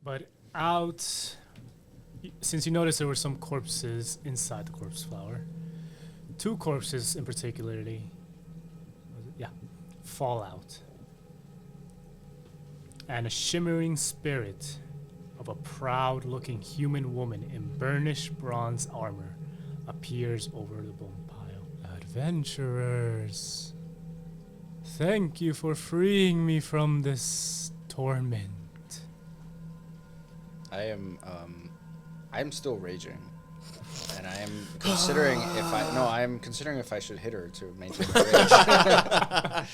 But out, since you noticed there were some corpses inside the corpse flower, 2 corpses in particularly, fall out. And a shimmering spirit of a proud-looking human woman in burnished bronze armor appears over the bone pile. Adventurers, thank you for freeing me from this torment. I'm still raging. And I am considering if I should hit her to maintain the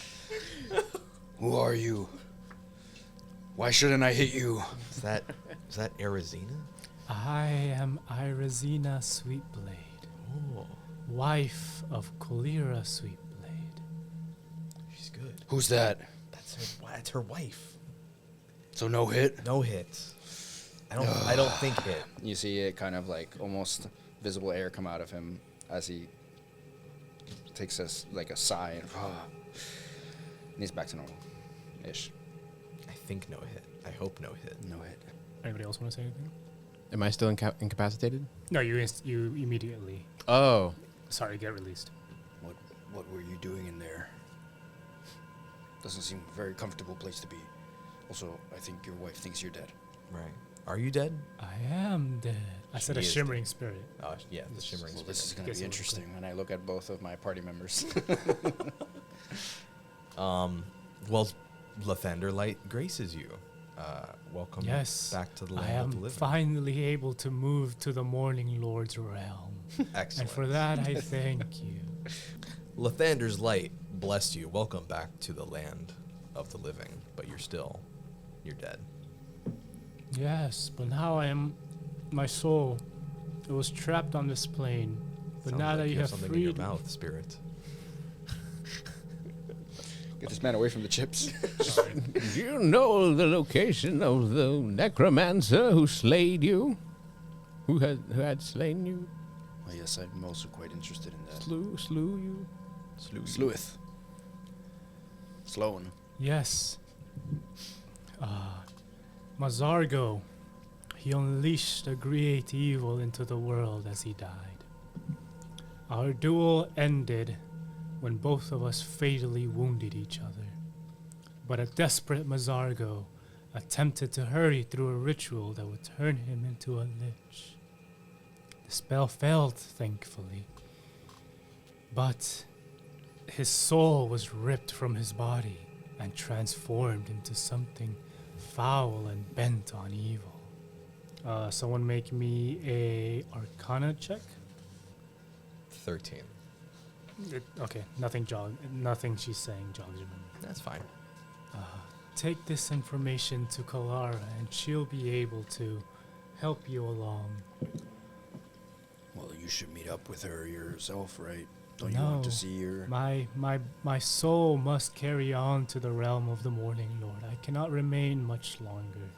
rage. Who are you? Why shouldn't I hit you? Is that Arizina? I am Irazina Sweetblade, wife of Kolira Sweetblade. She's good. Who's that? That's her wife. So no hit? No hit. I don't think hit. You see it kind of like almost visible air come out of him as he takes a sigh and he's back to normal-ish. I think no hit. I hope no hit. No hit. Anybody else want to say anything? Am I still incapacitated? No, you immediately. Oh. Sorry, get released. What were you doing in there? Doesn't seem a very comfortable place to be. Also, I think your wife thinks you're dead. Right. Are you dead? I am dead. I said a shimmering spirit. Oh, yeah, the shimmering spirit. This is going to be interesting. And I look at both of my party members. Well, Lathander Light graces you. Welcome back to the land of the living. I am finally able to move to the Morning Lord's realm. Excellent. And for that, I thank you. Lathander's Light bless you. Welcome back to the land of the living. But you're dead. Yes, but now my soul. It was trapped on this plane. But Sounds now like that you have something freed in your mouth, spirit. Get this man away from the chips. Do you know the location of the necromancer who slayed you? Who had slain you? Well, yes, I'm also quite interested in that. Slew you? Sleuth. Sloan. Yes. Mazargo. He unleashed a great evil into the world as he died. Our duel ended when both of us fatally wounded each other. But a desperate Mazargo attempted to hurry through a ritual that would turn him into a lich. The spell failed, thankfully. But his soul was ripped from his body and transformed into something foul and bent on evil. Someone make me a Arcana check. 13. Okay, nothing she's saying jogs your memory. That's fine. Take this information to Kalara and she'll be able to help you along. Well, you should meet up with her yourself, right? Don't No, you want to see her? My soul must carry on to the realm of the Morning Lord. I cannot remain much longer.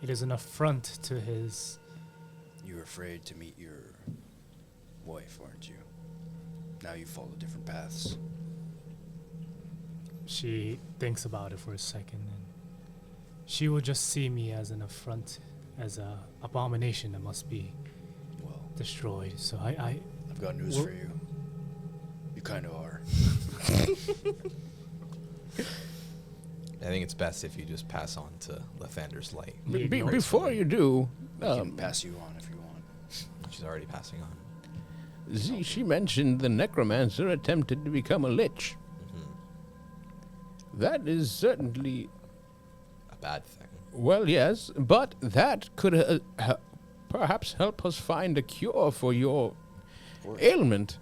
It is an affront to his... You're afraid to meet your wife, aren't you? Now you follow different paths. She thinks about it for a second, and she will just see me as an affront, as a abomination that must be destroyed. So I've got news for you. You kind of are. I think it's best if you just pass on to Lathander's Light. Before you do... I can pass you on if you want. She's already passing on. She mentioned the necromancer attempted to become a lich. Mm-hmm. That is certainly... a bad thing. Well, yes, but that could perhaps help us find a cure for your ailment.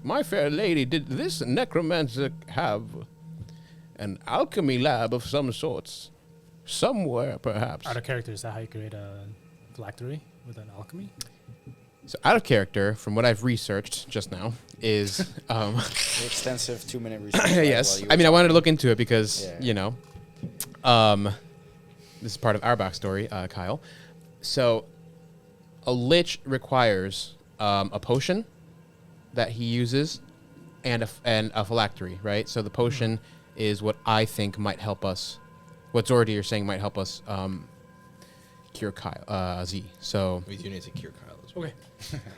My fair lady, did this necromancer have an alchemy lab of some sorts? Somewhere, perhaps. Out of character, is that how you create a phylactery with an alchemy? So out of character, from what I've researched just now, is... The extensive 2-minute research. Yes. I mean, I wanted to look into it because, this is part of our backstory, Kyle. So a lich requires a potion that he uses and a phylactery, right? So the potion is what I think might help us what Zordy you're saying might help us cure Z. So We do need to cure Kyle as well. Okay.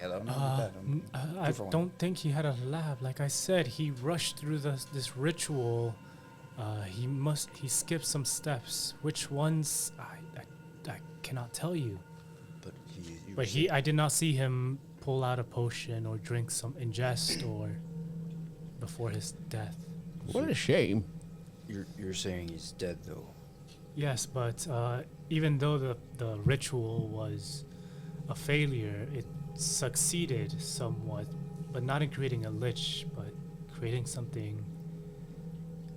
Yeah, that one I don't think he had a lab. Like I said, he rushed through this ritual. He skipped some steps. Which ones? I cannot tell you. But I did not see him pull out a potion or drink some ingest or before his death. What a shame. You're saying he's dead though. Yes, but even though the ritual was a failure, it succeeded somewhat, but not in creating a lich, but creating something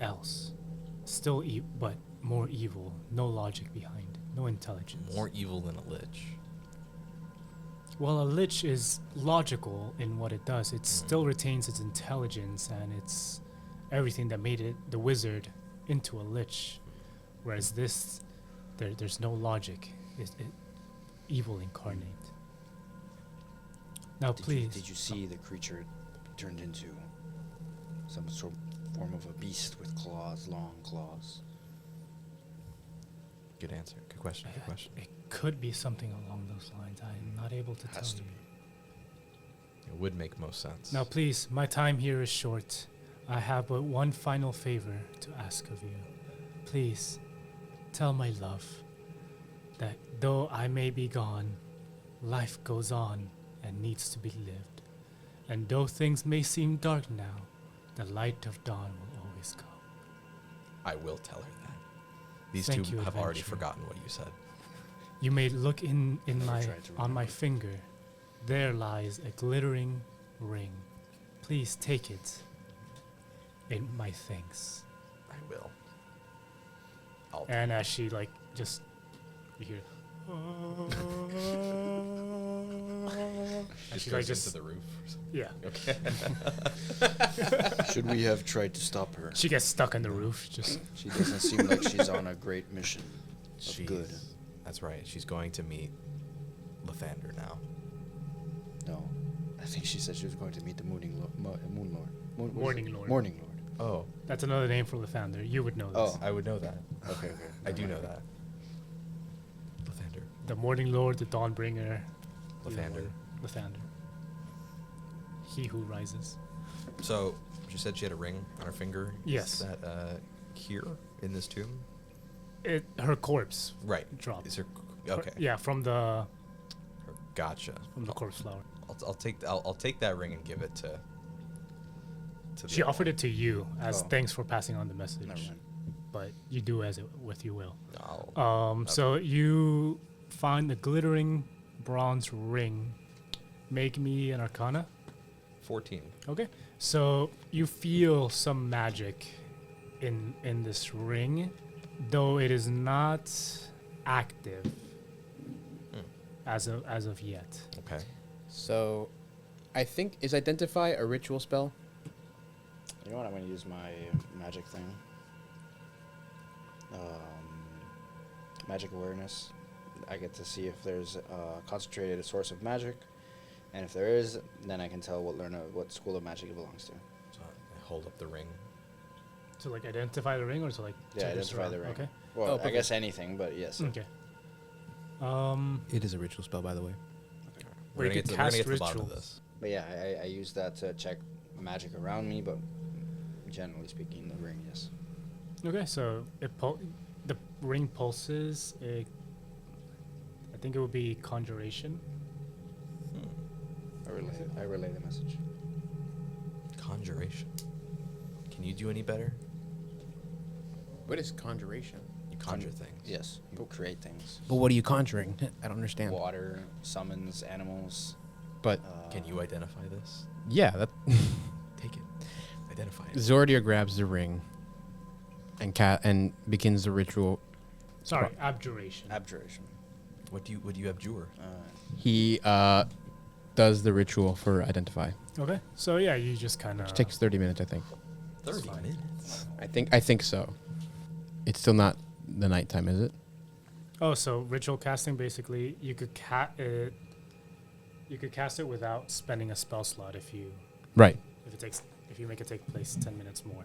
else. Still, but more evil. No logic behind. No intelligence. More evil than a lich. Well, a lich is logical in what it does. It still retains its intelligence and its everything that made it the wizard into a lich. Whereas this, there's no logic. It evil incarnate. Now, please. Did you see the creature turned into some sort of form of a beast with claws, long claws? Good answer. Good question. Good question. It could be something along those lines. I'm not able to tell Has to you. It would make most sense. Now, please, my time here is short. I have but one final favor to ask of you. Please, tell my love that though I may be gone, life goes on and needs to be lived. And though things may seem dark now, the light of dawn will always come. I will tell her that. These Thank two you, have already adventurer. forgotten what you said. You may look in Never my tried to on my remember. finger. There lies a glittering ring. Please take it in my thanks. I will. I'll And as she just you hear just she goes just into the roof. yeah. Okay. Should we have tried to stop her? She gets stuck on the roof. Just She doesn't seem like she's on a great mission of good. That's right. She's going to meet Lathander now. No, I think she said she was going to meet the Moon Lord. What is Morning it? Lord. Morning Lord. Oh, that's another name for Lathander. You would know this. Oh. I would know that. Okay. I do know that. Lathander. The Morning Lord, the Dawnbringer, Lathander. Lathander. He who rises. So, she said she had a ring on her finger. Yes. Is that here in this tomb? Her corpse Right. dropped. Is her okay? Yeah, from the Gotcha. corpse flower. I'll take that ring and give it to. She offered it to you as Oh. thanks for passing on the message. Never mind. But you do as it with you will. I'll, So you find the glittering bronze ring. Make me an arcana. 14. Okay. So you feel some magic in this ring, though it is not active as of yet. Okay. So, I think is identify a ritual spell. You know what? I'm going to use my magic thing. Magic awareness. I get to see if there's a concentrated source of magic, and if there is, then I can tell what school of magic it belongs to. So I hold up the ring. To identify the ring, or to Yeah, check it's identify the around? ring. Okay. Well, Oh, I perfect. guess anything, but yes. Okay. It is a ritual spell, by the way. Where you We're could gonna cast get to the bottom of rituals. this. But yeah, I use that to check magic around me, but generally speaking, the ring, yes. Okay, so the ring pulses. I think it would be conjuration. I relay the message. Conjuration. Can you do any better? What is conjuration? You conjure things. Yes, you create things. But what are you conjuring? I don't understand. Water summons animals. But Can you identify this? yeah, that Take it. Identify it. Zordia grabs the ring and begins the ritual. Sorry, abjuration. Abjuration. What do you abjure? He does the ritual for identify. Okay, so yeah, you just kind of Which takes 30 minutes, I think. 30 fine. minutes. I think so. It's still not the nighttime, is it? Oh, so ritual casting basically you could cast it without spending a spell slot if you Right. if you make it take place 10 minutes more,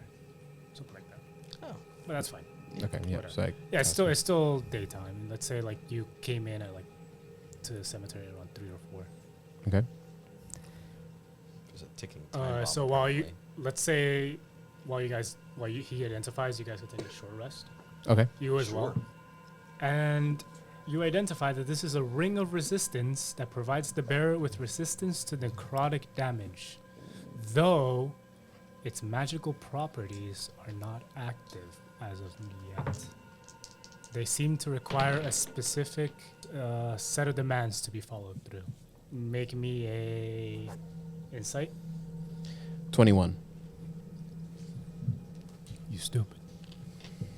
something like that. Oh. But that's fine. Okay, yeah. Whatever. So Yeah, it's still daytime. Let's say like you came in at like to the cemetery around 3 or 4. okay. There's a ticking time bomb. So while you, apparently. let's say, he identifies, you guys can take a short rest. Okay. You as well. And you identify that this is a ring of resistance that provides the bearer with resistance to necrotic damage, though its magical properties are not active as of yet. They seem to require a specific set of demands to be followed through. Make me a insight. 21. You stupid.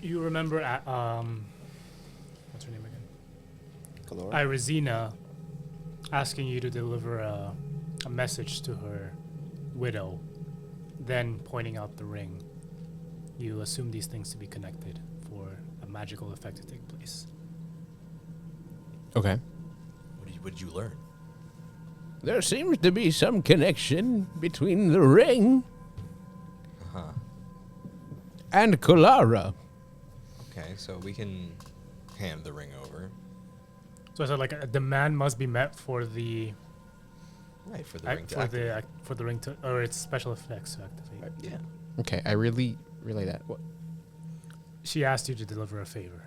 You remember what's her name again? Calora? Irizina asking you to deliver a message to her widow, then pointing out the ring. You assume these things to be connected for a magical effect to take place. Okay. What did you learn? There seems to be some connection between the ring Uh-huh. and Kalara. Okay, so we can hand the ring over. So I said like a demand must be met for the Right, for the ring to for activate. the for the ring to, or its special effects to activate. Yeah. Okay. I really relay that. What? She asked you to deliver a favor.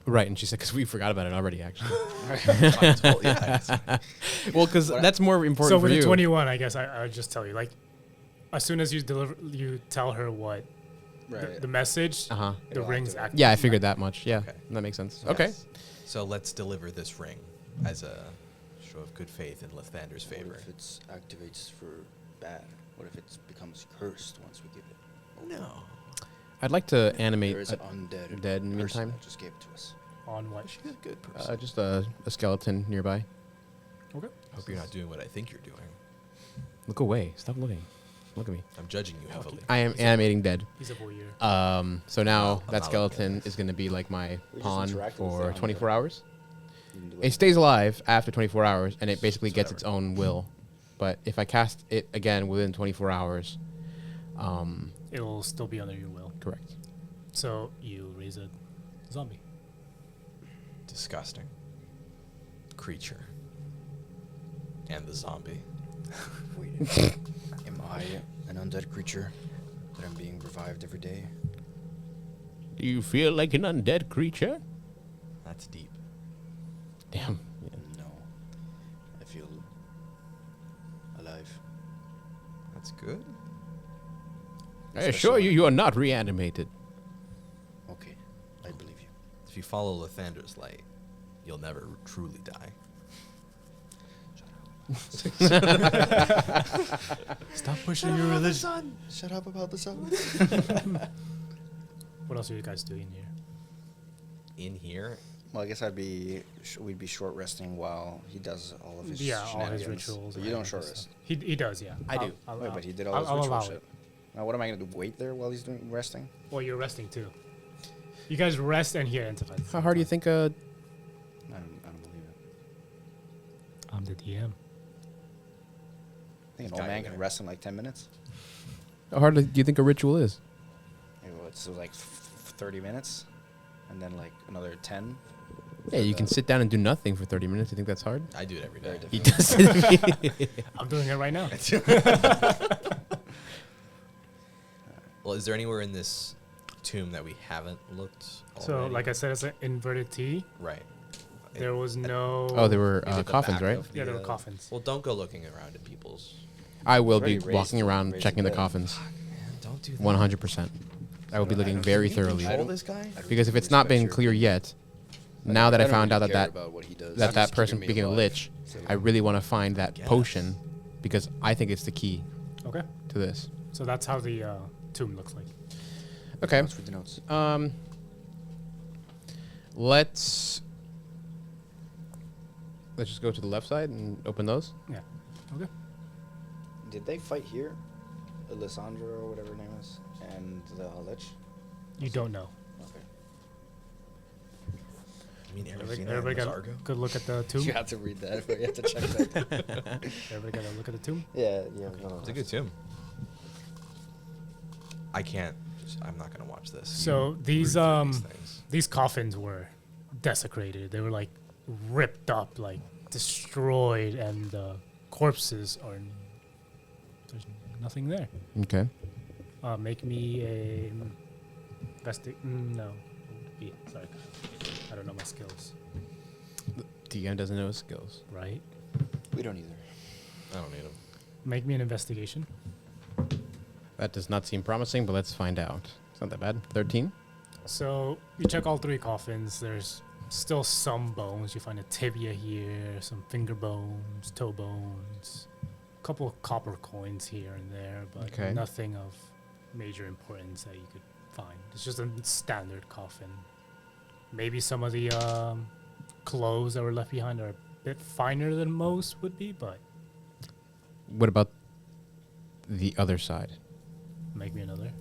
Right, and she said because we forgot about it already, actually. Well, yeah. Well, because that's more important So for with you. the 21, I guess I would just tell you, like, as soon as you tell her what Right. the message, Uh huh. the It'll ring's activate. active. Yeah, I figured that much. Yeah, Okay. that makes sense. Yes. Okay. So let's deliver this ring as a show of good faith in Lathander's favor. What if it activates for bad? What if it becomes cursed once we give it? No. I'd like to animate There is an undead dead in the person meantime. that just gave it to us. On what? She's a good person. Just a skeleton nearby. Okay. Hope you're not doing what I think you're doing. Look away. Stop looking. Look at me. I'm judging you heavily. I am animating dead. He's a voyeur. So now Well, I'm that not looking skeleton at is going to be like my We just pawn interacted with for the 24 undead. hours. You can do It stays alive after 24 hours, and it basically It's gets its own will. But if I cast it again within 24 hours, It will still be under your will. correct. So you raise a zombie. Disgusting. Creature. And the zombie. Wait, am I an undead creature that I'm being revived every day? Do you feel like an undead creature? That's deep. Damn. No. I feel alive. That's good. I assure you, you are not reanimated. Okay, I believe you. If you follow Lathander's light, you'll never truly die. Stop pushing your religion. Shut up about the sun. What else are you guys doing here? In here, Well, I guess we'd be short resting while he does all of his Yeah, all his shenanigans. rituals. But and you don't all short that rest. stuff. He does, yeah. I do. Wait, but he did all I'll his ritual allow shit. it. Now, what am I gonna do? Wait there while he's doing resting? Well, you're resting too. You guys rest and he identifies. How hard do you think I don't believe it. I'm the DM. I think an Got old man you can there. rest in like 10 minutes. how hard do you think a ritual is? Maybe it's like 30 minutes, and then like another 10. Yeah, you can sit down and do nothing for 30 minutes. You think that's hard? I do it every Very day. He difficult. does. I'm doing it right now. Well, is there anywhere in this tomb that we haven't looked So, already? like I said, it's an inverted T. Right. There was no. Oh, there were Maybe at the coffins, back right? of Yeah, there the, were coffins. Well, don't go looking around in people's... I will be It's already walking raised- around raised checking the bed. coffins. Man, don't do that. 100%. I will be looking very thoroughly. Control this guy? I don't Because if really it's not been respect clear your yet, now that I don't found out really that care about what he does. that He's that keeping person me being a alive. lich, So- I really want to find that Guess. potion because I think it's the key Okay. to this. So that's how the tomb looks like. Okay. Let's read the notes. Let's just go to the left side and open those. Yeah. Okay. Did they fight here? Alessandra or whatever her name is, and the lich? You don't know. Okay. I mean, Everybody got a good look at the tomb. You have to read that, but you have to check that. Everybody got a look at the tomb. Yeah, yeah. No, It's a good tomb. I can't I'm not gonna watch this. So You these root for things. these coffins were desecrated. They were like ripped up, like destroyed, and the corpses are there's nothing there. Okay. Make me a no. Yeah, sorry, I don't know my skills. DM doesn't know his skills. Right. We don't either. I don't need them. Make me an investigation. That does not seem promising, but let's find out. It's not that bad. 13. So you check all 3 coffins. There's still some bones. You find a tibia here, some finger bones, toe bones, a couple of copper coins here and there, but Okay. nothing of major importance that you could find. It's just a standard coffin. Maybe some of the clothes that were left behind are a bit finer than most would be, but What about the other side? make me another.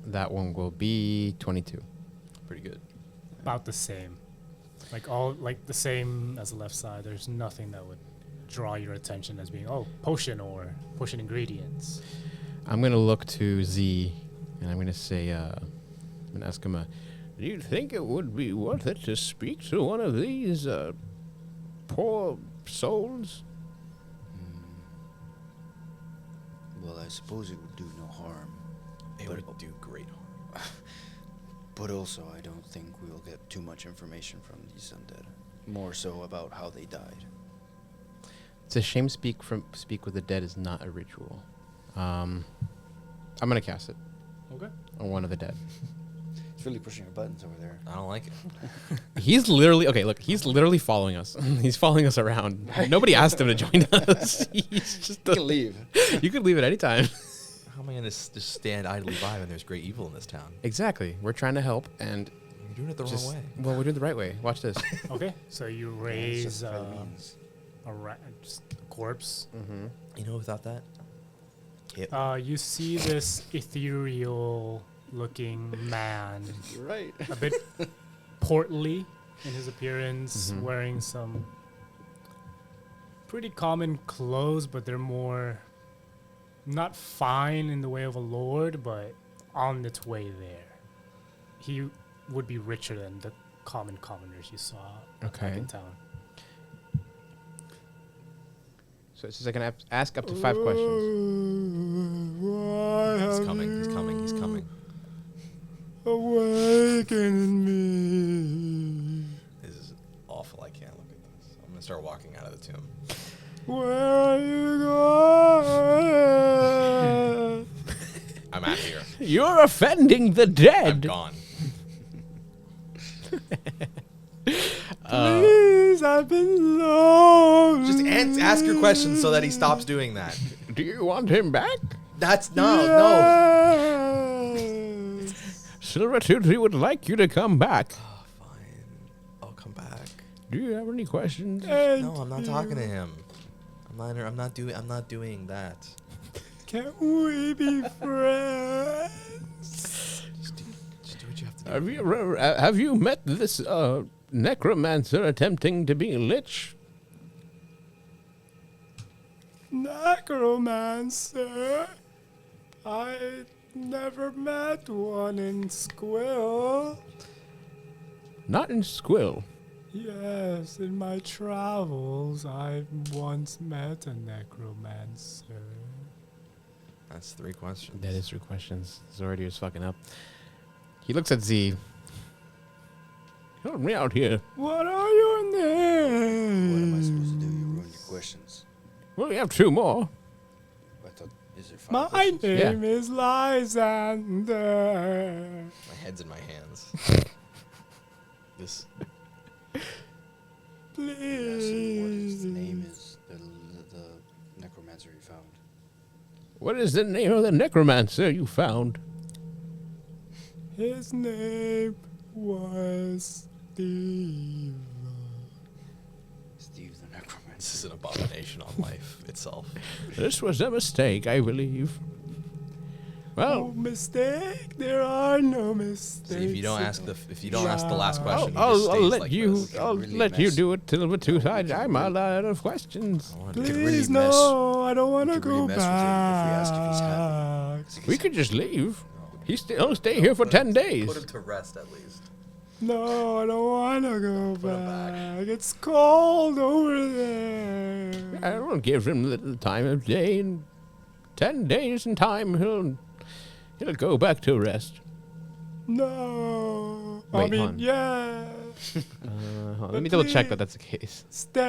That one will be 22. Pretty good. About the same. Like the same as the left side. There's nothing that would draw your attention as being, potion or potion ingredients. I'm going to look to Z, and I'm going to say, I'm going to ask him, do you think it would be worth it to speak to one of these poor souls? Well, I suppose it would do no harm. It But- would do great harm. But also, I don't think we'll get too much information from these undead. More so about how they died. It's a shame speak with the dead is not a ritual. I'm going to cast it Okay. on one of the dead. It's really pushing your buttons over there. I don't like it. He's literally following us. He's following us around. Nobody asked him to join us. He's just You can leave. You could leave at any time. How am I gonna just stand idly by when there's great evil in this town? Exactly. We're trying to help, and You're doing it the just, wrong way. well, we're doing it the right way. Watch this. Okay. So you It's raise just by the means. just a corpse. Mm-hmm. You know who thought that? Kip. You see this ethereal-looking man, You're right. a bit portly in his appearance, Mhm. wearing some pretty common clothes, but they're more not fine in the way of a lord, but on its way there. He would be richer than the commoners you saw back Okay. in town. So it says I can ask up to 5 questions. He's coming. He's coming. He's coming. Awaken me. This is awful. I can't look at this. I'm gonna start walking out of the tomb. Where are you going? I'm out of here. You're offending the I'm dead. gone. Please, I've been lost. Just ask your questions so that he stops doing that. Do you want him back? That's no. Silvertooth, we would like you to come back. Oh, fine. I'll come back. Do you have any questions? No, I'm not talking to him. I'm not doing that. Can we be friends? Just do what you have to do. Have you met this necromancer attempting to be a lich? Necromancer? I never met one in Squill. Not in Squill. Yes, in my travels, I once met a necromancer. That's 3 questions. That is 3 questions. Zordy is fucking up. He looks at Z. Help me out here. What are your names? What am I supposed to do? You ruined your questions. Well, we have 2 more. I thought, is there 5 My questions? name is Lysander. My head's in my hands. This. Yes, and what Please. his name is the necromancer you found. What is the name of the necromancer you found? His name was Steve. Steve the necromancer. This is an abomination on life itself. This was a mistake, I believe. No Well, mistake. There are no mistakes. See, if you don't ask the last question, I'll, he just I'll stays let like you. this. can I'll really let you mess- do it till the 2 No, sides. we can I'm really- out of questions. I wanna Could do- really Please, mess- no. I don't want to could really go mess with him if we ask if he's happy. back. Is he We could just leave. He'll stay here for 10 days. Put him to rest at least. No, I don't want to go Put him back. back. It's cold over there. I don't give him the time of day. In 10 days in time, he'll go back to rest. No. I Wait, mean, hold on. yeah. Hold on, let me double check that that's the case. Stay.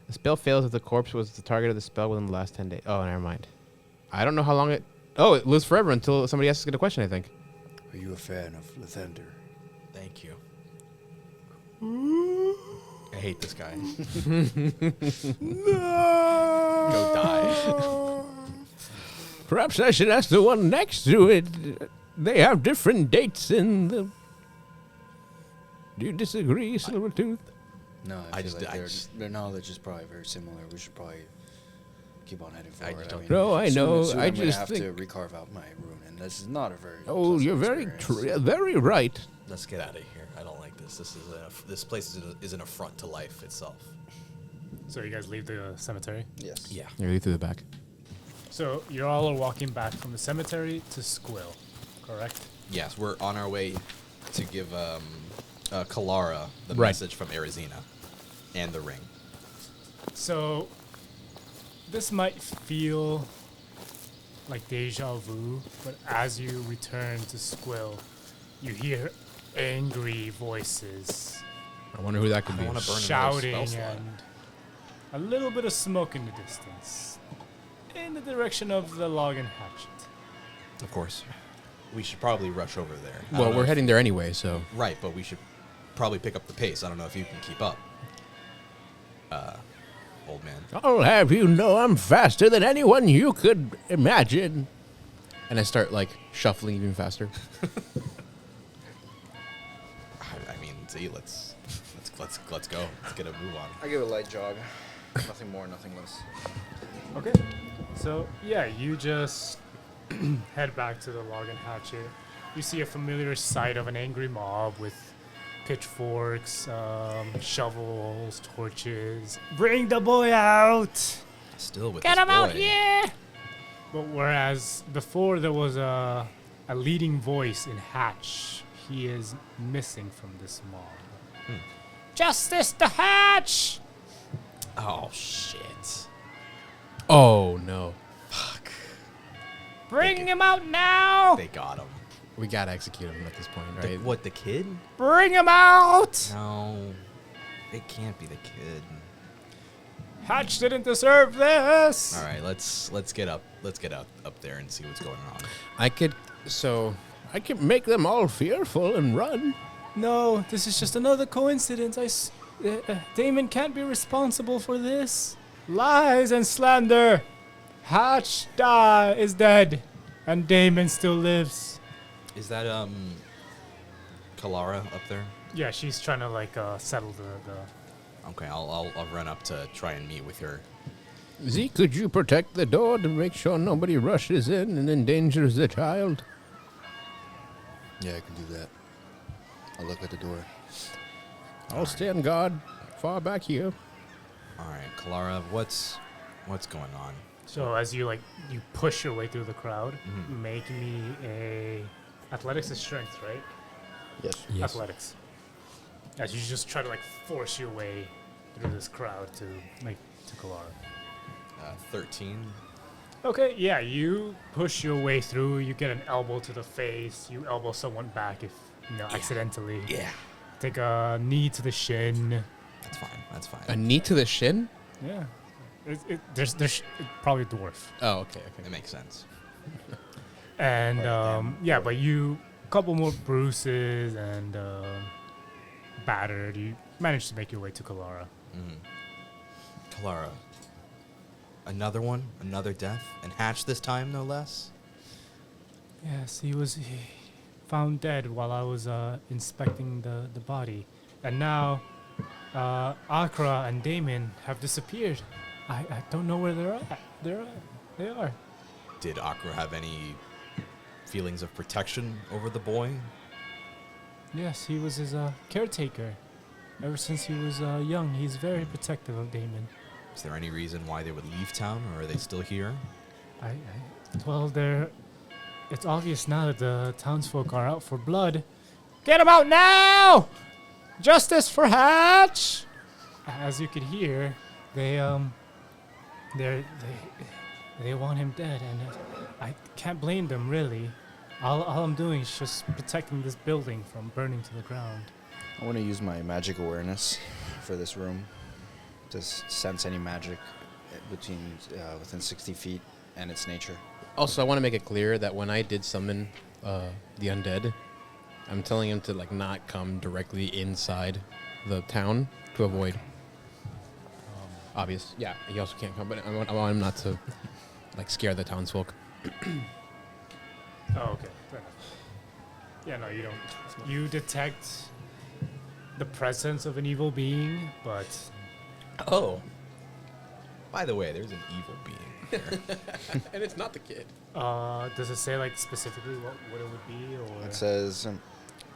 The spell fails if the corpse was the target of the spell within the last 10 days. Oh, never mind. I don't know how long it... Oh, it lives forever until somebody asks it a question, I think. Are you a fan of Lathander? Thank you. I hate this guy. No. Go die. Perhaps I should ask the one next to it. They have different dates in the... Do you disagree, Silvertooth? No, I I feel just- like I their, just- their knowledge is probably very similar. We should probably keep on heading I forward. just don't- No, I know. Soon I I'm gonna just have think... to recarve out my rune, and this is not a very. Oh, pleasant you're very, experience. very right. Let's get out of here. I don't like this. This place is an affront to life itself. So you guys leave the cemetery? Yes. Yeah. Yeah, leave through the back. So you all are walking back from the cemetery to Squill, correct? Yes, we're on our way to give Kalara the Right. message from Arizina and the ring. So this might feel like deja vu, but as you return to Squill, you hear angry voices I wonder who that could I be. don't wanna burn another shouting spell slot. and a little bit of smoke in the distance in the direction of the log and hatchet. Of course. We should probably rush over there. I Well, don't know we're if- heading there anyway, so... Right, but we should probably pick up the pace. I don't know if you can keep up. Old man. I'll have you know I'm faster than anyone you could imagine. And I start, like, shuffling even faster. I mean, see, let's go. Let's get a move on. I give it a light jog. Nothing more, nothing less. Okay. So yeah, you just head back to the log and hatchet. You see a familiar sight of an angry mob with pitchforks, shovels, torches. Bring the boy out! Still with Get this him out boy. here! But whereas before there was a leading voice in Hatch, he is missing from this mob. Justice to Hatch! Oh shit! Oh, no. Bring him out now! They got him. We gotta execute him at this point, The- right? what, the kid? Bring him out! No, it can't be the kid. Hatch didn't deserve this! All right, let's get up. Let's get up there and see what's going on. I could... So... I can make them all fearful and run. No, this is just another coincidence. Damon can't be responsible for this. Lies and slander. Hatch is dead, and Damon still lives. Is that Kalara up there? Yeah, she's trying to like settle the. Okay, I'll run up to try and meet with her. Z, could you protect the door to make sure nobody rushes in and endangers the child? Yeah, I can do that. I'll look at the door. I'll stand guard far back here. All right, Kalara, what's going on? So as you you push your way through the crowd, Mhm. make me a athletics is strength, right? Yes. Yes. Athletics. As you just try to force your way through this crowd to Kalara. 13. Okay, yeah, you push your way through, you get an elbow to the face, you elbow someone back if, accidentally. Yeah, Take a knee to the shin. that's fine. That's fine. A knee to the shin? Yeah. There's probably a dwarf. Oh, okay, It okay. makes sense. And, damn yeah, but a couple more bruises and battered. You managed to make your way to Kalara. Kalara, another one, another death, and Hatch this time, no less. Yes, he was found dead while I was inspecting the body. And now Akra and Damon have disappeared. I don't know where they're at. They are. Did Akra have any feelings of protection over the boy? Yes, he was his caretaker. Ever since he was young, he's very protective of Damon. Is there any reason why they would leave town, or are they still here? Well, it's obvious now that the townsfolk are out for blood. Get them out now! Justice for Hatch! As you could hear, they want him dead, and I can't blame them, really. All I'm doing is just protecting this building from burning to the ground. I want to use my magic awareness for this room to sense any magic within 60 feet and its nature. Also, I want to make it clear that when I did summon the undead, I'm telling him to like not come directly inside the town to avoid obvious. Yeah, he also can't come, but I want him not to like scare the townsfolk. Oh, okay. Fair enough. Yeah, no, you don't. You detect the presence of an evil being, but Oh. By the way, there's an evil being here. And it's not the kid. does it say like specifically what it would be, or? It says,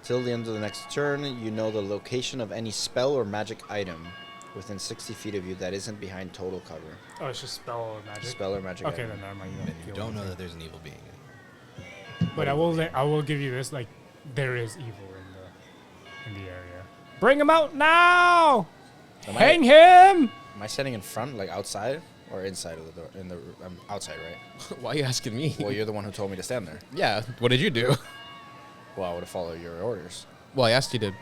till the end of the next turn, you know the location of any spell or magic item within 60 feet of you that isn't behind total cover. Oh, it's just spell or magic. Spell or magic Okay, item. then never mind. And you feel don't know anything. that there's an evil being in here. But I will give you this. Like, there is evil in the area. Bring him out now! Am Hang him! Am I standing in front, like outside, or inside of the door? I'm outside, right? Why are you asking me? Well, you're the one who told me to stand there. Yeah, what did you do? Well, I would have followed your orders. Well, I asked you to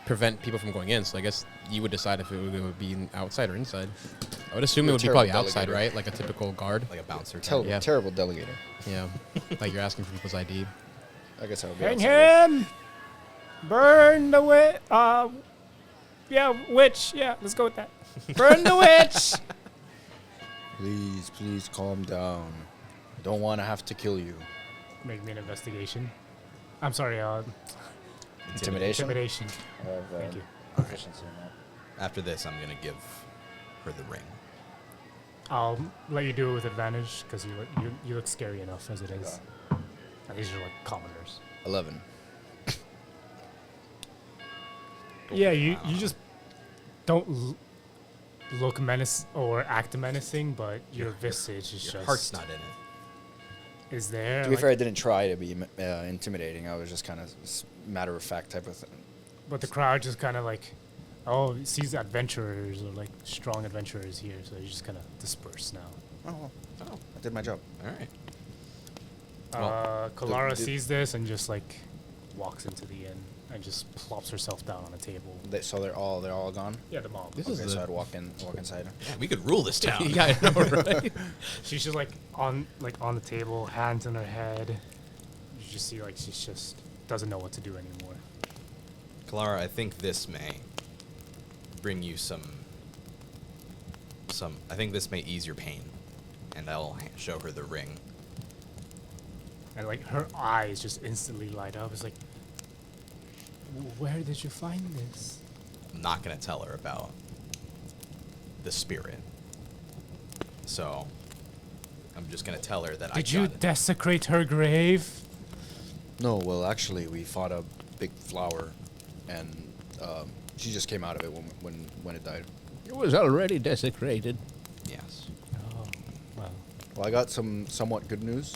prevent people from going in, so I guess you would decide if it would be outside or inside. I would assume You're it a would be probably terrible outside, delegator. right? Like a typical guard. Like a bouncer. Terrible, Yeah. terrible delegator. Yeah, like you're asking for people's ID. I guess I would be Hang outside. him! Burn the witch! Yeah, witch. Yeah, let's go with that. Burn the witch! Please calm down. I don't want to have to kill you. Make me an investigation. I'm sorry, Intimidation? intimidation. I have, Thank you. proficiency in that. After this, I'm going to give her the ring. I'll let you do it with advantage because you look scary enough as it is. And these are like commoners. 11. Yeah, you just don't look menace or act menacing, but your visage is Your just heart's not in it. is there. To be like- fair, I didn't try to be intimidating. I was just kind of matter of fact type of thing. But the crowd just kind of like, oh, sees adventurers or like strong adventurers here, so you just kind of disperse now. Oh, I did my job. All right. Well, Kalara the- sees this and just like walks into the inn and just plops herself down on a table. So they're all gone. Yeah, the mob. This Okay, is so the I'd walk inside. Yeah, we could rule this town. yeah, I know, right? She's just like on the table, hands in her head. You just see like she's just doesn't know what to do anymore. Clara, I think this may bring you some. I think this may ease your pain, and I'll show her the ring. And like her eyes just instantly light up. It's like, where did you find this? I'm not gonna tell her about the spirit. So I'm just gonna tell her that I Did got you it. desecrate her grave? No, well, actually, we fought a big flower, and she just came out of it when it died. It was already desecrated. Yes. Oh, well. Well, I got some somewhat good news.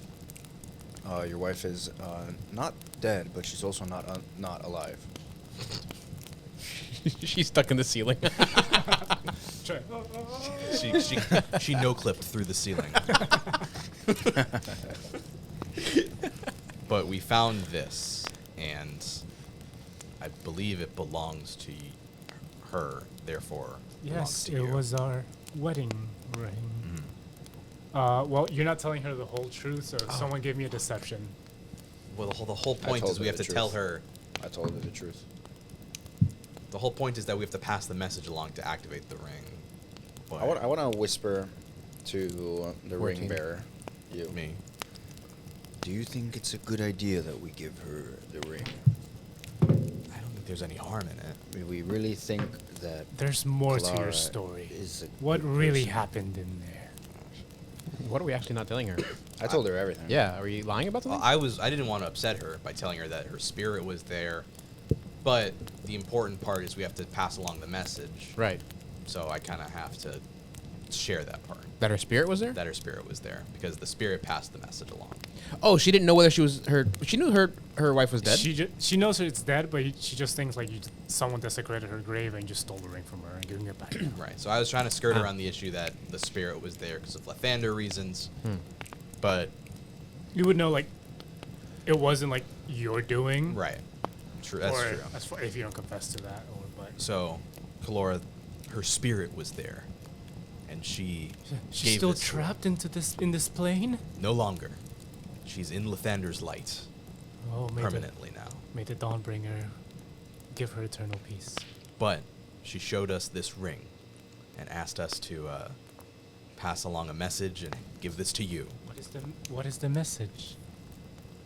Your wife is not dead, but she's also not alive. She's stuck in the ceiling. She no clipped through the ceiling. But we found this, and I believe it belongs to her. Therefore, belongs Yes, to it you. was our wedding ring. Well, you're not telling her the whole truth, so someone give me a deception. Well, the whole point told is we her have to the tell truth. her. I told her the truth. The whole point is that we have to pass the message along to activate the ring. But I want to whisper to the 14. ring bearer. You. me. Do you think it's a good idea that we give her the ring? I don't think there's any harm in it. We really think that There's more to your Clara story. is a What good really person. happened in there? What are we actually not telling her? I told her everything. Yeah, are you lying about Well, something? I didn't want to upset her by telling her that her spirit was there, but the important part is we have to pass along the message. Right. So I kind of have to share that part. That her spirit was there? That her spirit was there because the spirit passed the message along. Oh, she didn't know whether she was her. She knew her wife was dead. She knows it's dead, but she just thinks like someone desecrated her grave and just stole the ring from her and giving it back. Right. So I was trying to skirt around the issue that the spirit was there because of Lathander reasons. But You would know like it wasn't like your doing, right. True. That's or true. as far, if you don't confess to that, or but So, Kalora, her spirit was there, and she she's gave still this to her. trapped in this plane. No longer. She's in Lathander's light Oh, permanently now. May the Dawnbringer give her eternal peace. But she showed us this ring and asked us to pass along a message and give this to you. What is the message?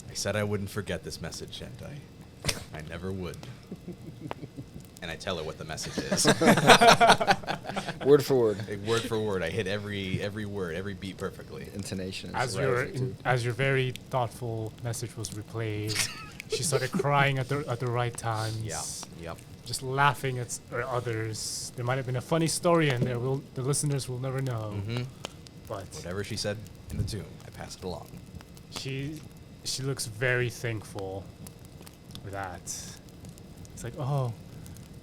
I said I wouldn't forget this message, and I never would. And I tell her what the message is. Word for word. Word for word. I hit every word, every beat perfectly. Intonation. As your very thoughtful message was replayed, she started crying at the right times. Yeah. Yep. Just laughing at others. There might have been a funny story in there. The listeners will never know. Mm-hmm. But Whatever she said in the tomb, I passed it along. she looks very thankful for that. It's like, oh,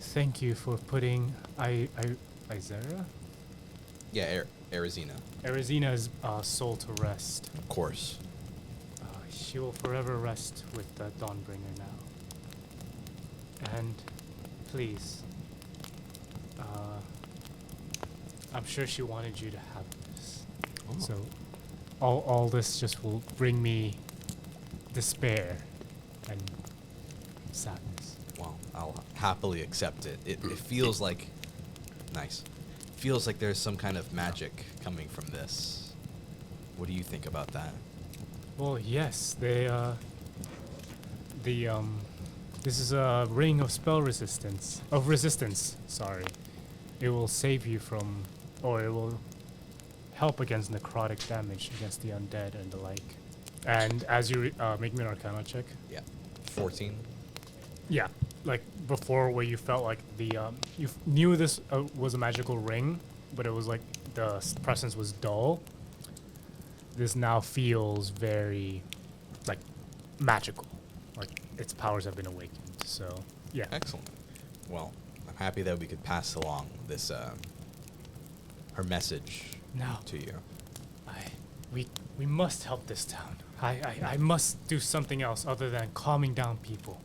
thank you for putting Izera? Yeah, Arizina. Arizina's soul to rest. Of course. She will forever rest with the Dawnbringer now. And please, I'm sure she wanted you to have this. Oh. So all this just will bring me despair and sadness. Well, I'll happily accept it. It feels like nice. Feels like there's some kind of magic coming from this. What do you think about that? Well, yes, this is a ring of spell resistance. Sorry. It will save you from, or it will help against necrotic damage against the undead and the like. And as you make me an Arcana check. Yeah. 14. Yeah, like before, where you felt like you knew this was a magical ring, but it was like the presence was dull. This now feels very, like, magical. Like its powers have been awakened. So yeah. Excellent. Well, I'm happy that we could pass along this her message Now, to you. we must help this town. I must do something else other than calming down people.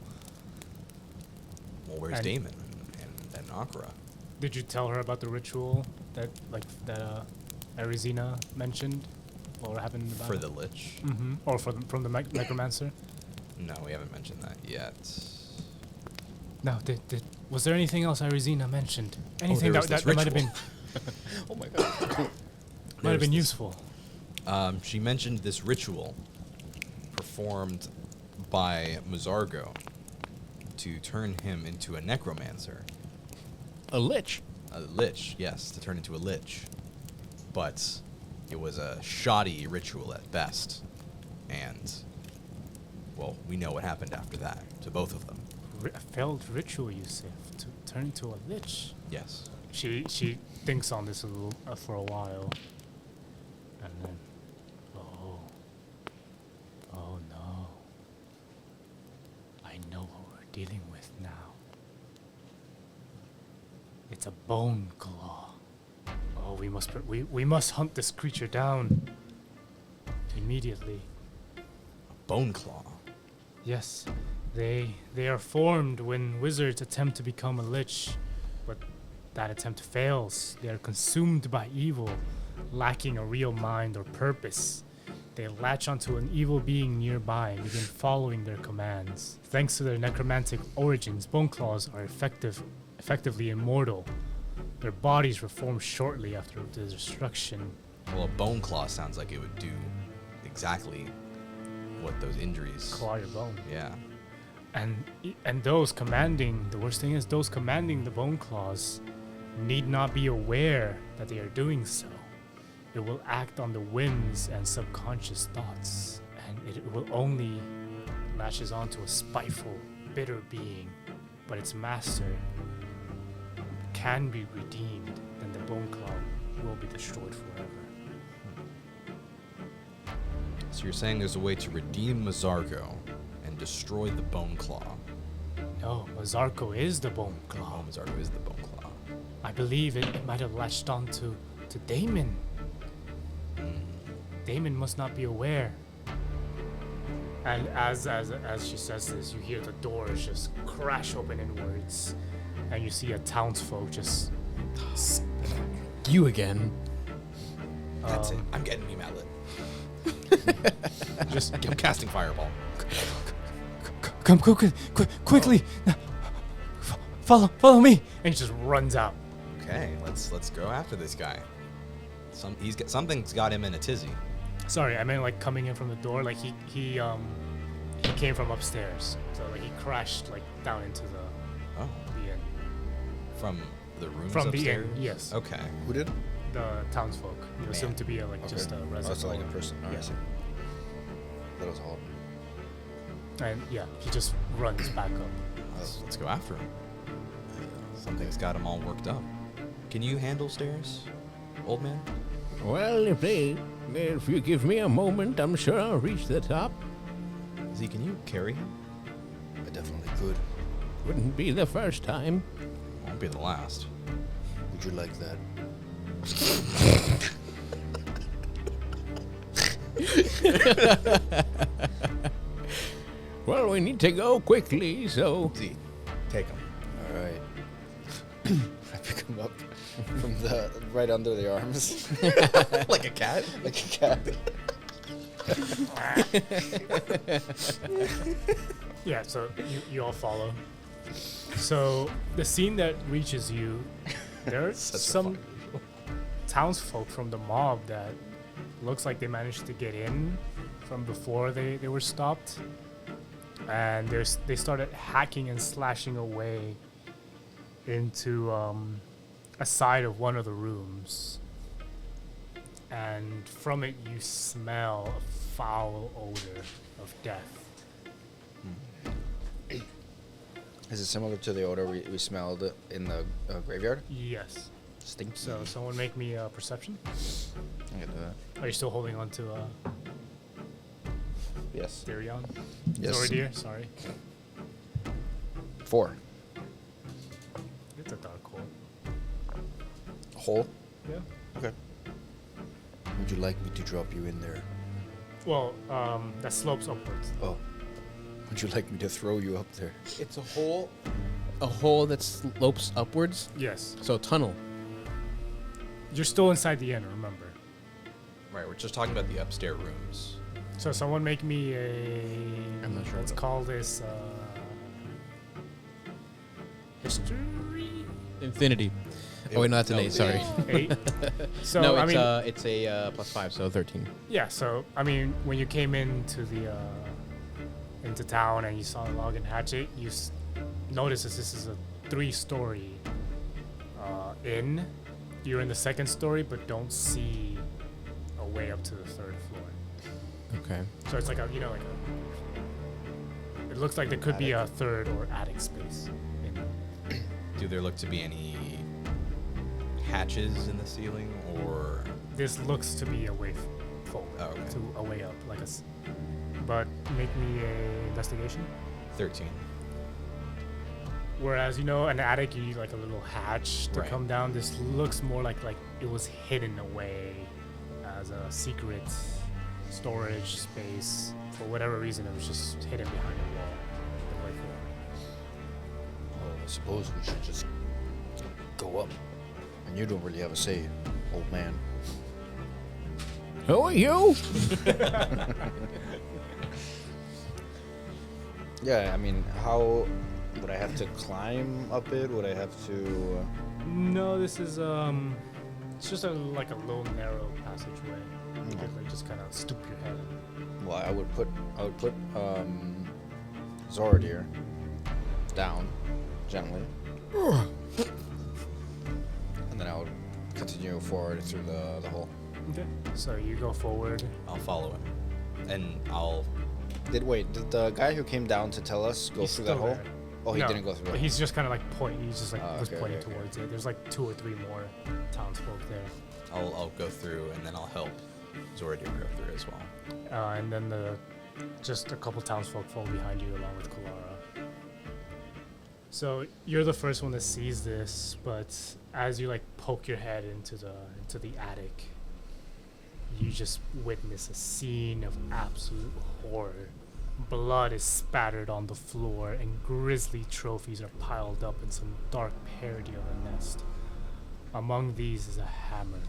Well, where's And- Damon and Akra? Did you tell her about the ritual that Arizina mentioned, or happened about For the Lich? Mm-hmm. Or from the necromancer? No, we haven't mentioned that yet. No. Was there anything else Arizina mentioned? Anything there was that this might have been ritual. Oh my god. might have been There's this- useful? She mentioned this ritual performed by Mazargo to turn him into a necromancer. A lich. A lich, yes, to turn into a lich. But it was a shoddy ritual at best. And, well, we know what happened after that to both of them. A failed ritual, you say, to turn into a lich. Yes. She thinks on this a little for a while, and then, oh no, I know what we're dealing with now. It's a bone claw. Oh, we must hunt this creature down immediately. Bone claw. Yes, they are formed when wizards attempt to become a lich, but that attempt fails. They are consumed by evil, lacking a real mind or purpose. They latch onto an evil being nearby and begin following their commands. Thanks to their necromantic origins, bone claws are effectively immortal. Their bodies reform shortly after the destruction. Well, a bone claw sounds like it would do exactly what those injuries. Claw your bone. Yeah. And those commanding, the worst thing is those commanding the bone claws need not be aware that they are doing so. It will act on the whims and subconscious thoughts, and it will only latches onto a spiteful, bitter being. But its master can be redeemed, then the bone claw will be destroyed forever. So you're saying there's a way to redeem Mazargo and destroy the Bone Claw. No, Mazarko is the Bone Oh, Claw. Mazargo is the Bone Claw. I believe it might have latched on to Damon. Damon must not be aware. And as she says this, you hear the doors just crash open inwards, and you see a townsfolk just. You again. That's it. I'm getting me mallet. Just I'm casting Fireball. come quickly. Follow me. And he just runs out. Okay, let's go after this guy. Something's got him in a tizzy. Sorry, I meant like coming in from the door. Like he came from upstairs, so like he crashed like down into the Oh, inn. from the rooms From upstairs? the inn, yes. Okay. Who did? The townsfolk. You assume to be just a Oh, resident. so like a person. Oh, Yeah. I see. That was all. And yeah, he just runs back up. Let's go after him. Something's got him all worked up. Can you handle stairs, old man? Well, if you give me a moment, I'm sure I'll reach the top. Z, can you carry him? I definitely could. Wouldn't be the first time. Won't be the last. Would you like that? Well, we need to go quickly, so Z, take him. All right. I pick him up from the right under the arms, Like a cat? like a cat. Yeah, so you all follow. So the scene that reaches you, there's Such a some funny townsfolk from the mob that looks like they managed to get in from before they were stopped. And they started hacking and slashing away into a side of one of the rooms. And from it you smell a foul odor of death. Is it similar to the odor we smelled in the graveyard? Yes. Stinks. So someone make me a perception. I can do that. Are you still holding on to Yes. Therion? Yes. Zordir, sorry. 4. It's a dark hole. Hole. Yeah. Okay. Would you like me to drop you in there? Well, that slopes upwards. Oh. Would you like me to throw you up there? It's a hole that slopes upwards. Yes. So a tunnel. You're still inside the inn, remember. Right, we're just talking about the upstairs rooms. So someone make me a... I'm not sure Let's what- call this history? Infinity. Oh wait, no, that's an 8. Sorry. 8. So no, I it's mean, a +5, so 13. yeah. So I mean, when you came into the into town and you saw the log and hatchet, you noticed that this is a 3-story inn. You're in the 2nd story, but don't see a way up to the 3rd floor. Okay. So it's like a it looks like there could be a 3rd or attic space. Do there look to be any hatches in the ceiling, or This looks to be a way forward, Oh, okay. to a way up, like but make me a investigation. 13? Whereas an attic, you need like a little hatch to Right. come down. This looks more like it was hidden away as a secret storage space. For whatever reason, it was just hidden behind a wall. The way forward. Oh, I suppose we should just go up. And you don't really have a say, old man. who are you? Yeah, I mean, how would I have to climb up it? Would I have to? No, this is it's just like a low, narrow passageway. You could like just kind of stoop your head. Well, I would put Zordir down gently, and then I would continue forward through the hole. Okay. So you go forward. I'll follow him. And I'll... Did the guy who came down to tell us go He's through that still hole? there. Oh, he No, didn't go through. But that he's just kind of like pointing. He's just like Oh, was okay, pointing okay, okay. towards it. There's like 2 or 3 more townsfolk there. I'll go through, and then I'll help Zoradir go through as well. And then just a couple townsfolk fall behind you along with Kalara. So you're the first one that sees this, but as you like poke your head into the attic, you just witness a scene of absolute horror. Blood is spattered on the floor, and grisly trophies are piled up in some dark parody of a nest. Among these is a hammer,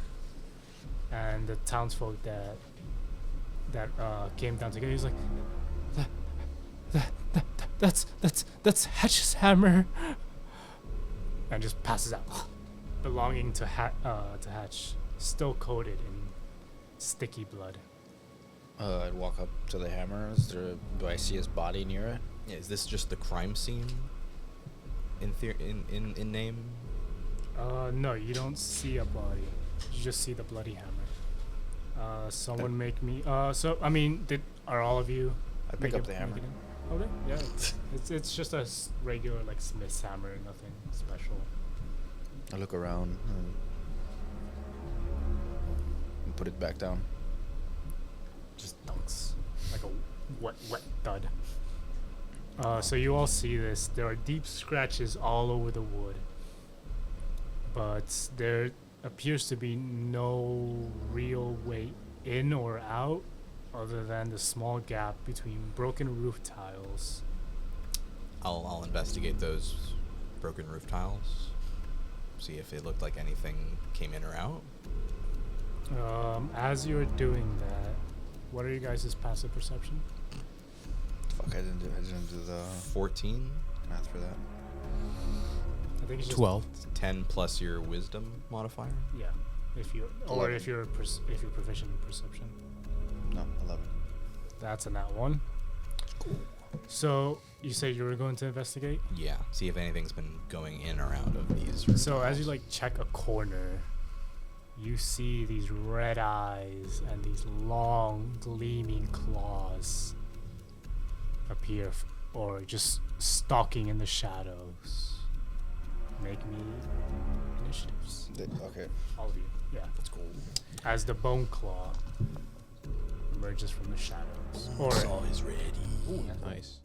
and the townsfolk that came down together, he's like, that's Hatch's hammer, and just passes out, belonging to Hatch, still coated in sticky blood. I'd walk up to the hammer. Do I see his body near it? Yeah, is this just the crime scene? In name? No, you don't see a body. You just see the bloody hammer. Someone make me. So I mean, are all of you? I pick up the hammer. Okay. Yeah. It's just a regular like Smith's hammer. Nothing special. I look around and put it back down. Just dunks like a wet thud. So you all see this. There are deep scratches all over the wood, but there appears to be no real way in or out other than the small gap between broken roof tiles. I'll investigate those broken roof tiles. See if it looked like anything came in or out. As you're doing that, what are you guys' passive perception? Fuck, I didn't do the 14. math for that. I think it's just 12. 10 plus your wisdom modifier. Yeah, if you're 11. if you're proficient in perception. No, 11. That's a nat one. So you said you were going to investigate. Yeah. See if anything's been going in or out of these. roof So as you tiles. like check a corner, you see these red eyes and these long gleaming claws appear or just stalking in the shadows. Make me initiatives. Okay. All of you. Yeah. That's cool. As the bone claw emerges from the shadows. Or is ready. Nice.